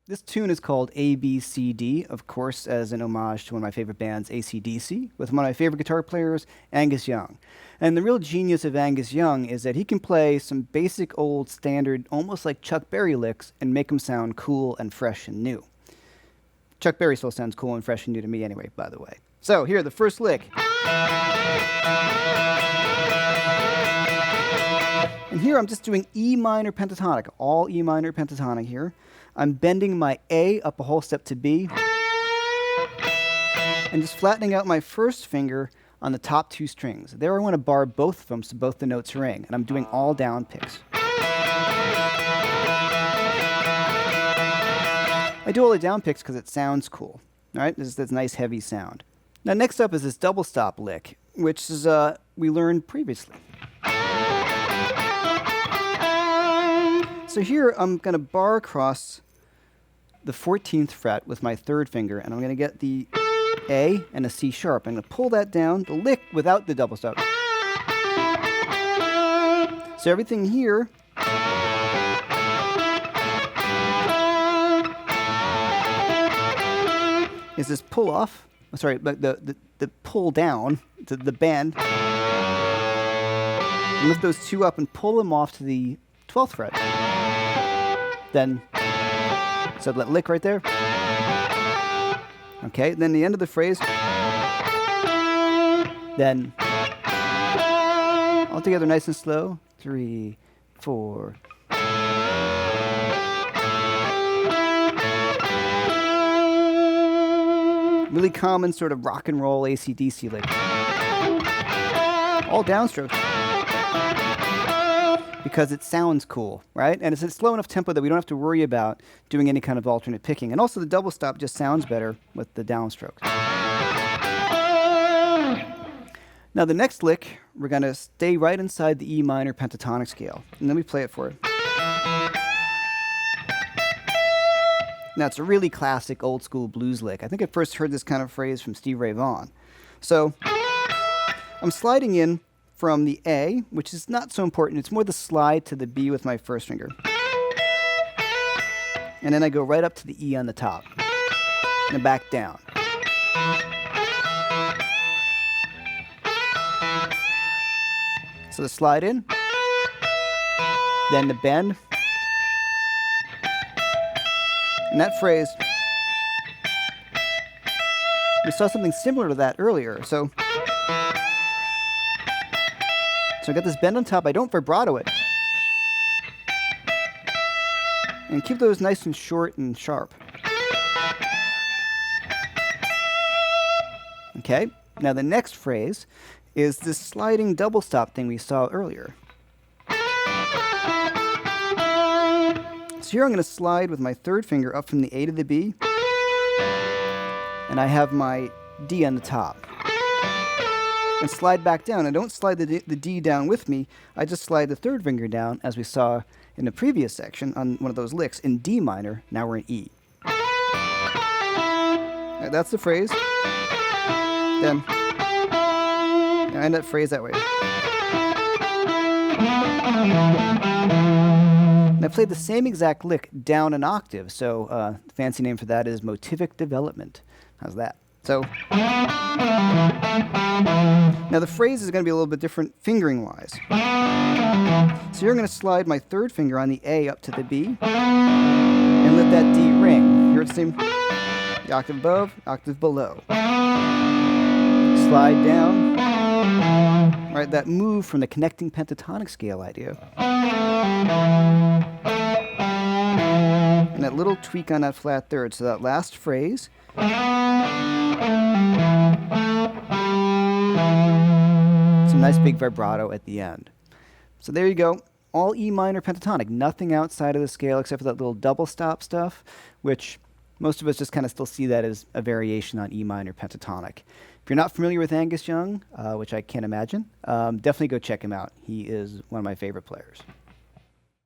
This tune is called ABCD, of course, as an homage to one of my favorite bands, AC/DC, with one of my favorite guitar players, Angus Young. And the real genius of Angus Young is that he can play some basic old standard, almost like Chuck Berry licks, and make them sound cool and fresh and new. Chuck Berry still sounds cool and fresh and new to me anyway, by the way. So here, the first lick. And here I'm just doing E minor pentatonic, all E minor pentatonic here. I'm bending my A up a whole step to B, and just flattening out my first finger on the top two strings. There I want to bar both of them so both the notes ring, and I'm doing all down picks. I do all the down picks because it sounds cool, all right? This is this nice heavy sound. Now next up is this double stop lick, which is we learned previously. So here I'm going to bar across the 14th fret with my third finger, and I'm going to get the A and a C sharp. I'm going to pull that down, the lick without the double stop. So everything here is this pull off, sorry, but the pull down, the bend. Lift those two up and pull them off to the 12th fret. Then, so that lick right there. Okay, then the end of the phrase. Then, all together nice and slow. 3, 4. Really common sort of rock and roll AC/DC lick. All downstrokes. Because it sounds cool, right? And it's a slow enough tempo that we don't have to worry about doing any kind of alternate picking. And also the double stop just sounds better with the downstrokes. Now the next lick, we're going to stay right inside the E minor pentatonic scale. And then we play it for it. Now it's a really classic old school blues lick. I think I first heard this kind of phrase from Stevie Ray Vaughan. So I'm sliding in from the A, which is not so important. It's more the slide to the B with my first finger. And then I go right up to the E on the top. And back down. So the slide in, then the bend. And that phrase, we saw something similar to that earlier. So I got this bend on top. I don't vibrato it. And keep those nice and short and sharp. Okay, now the next phrase is this sliding double stop thing we saw earlier. So here I'm going to slide with my third finger up from the A to the B. And I have my D on the top. And slide back down. I don't slide the D down with me. I just slide the third finger down, as we saw in the previous section on one of those licks, in D minor. Now we're in E. Right, that's the phrase. Then I end that phrase that way. And I played the same exact lick down an octave. So the fancy name for that is motivic development. How's that? So now the phrase is going to be a little bit different fingering-wise. So here I'm going to slide my third finger on the A up to the B and let that D ring. Here it's the same, the octave above, octave below. Slide down. All right, that move from the connecting pentatonic scale idea. And that little tweak on that flat third. So that last phrase. Some nice big vibrato at the end. So there you go. All E minor pentatonic. Nothing outside of the scale except for that little double stop stuff, which most of us just kind of still see that as a variation on E minor pentatonic. If you're not familiar with Angus Young, which I can't imagine, definitely go check him out. He is one of my favorite players.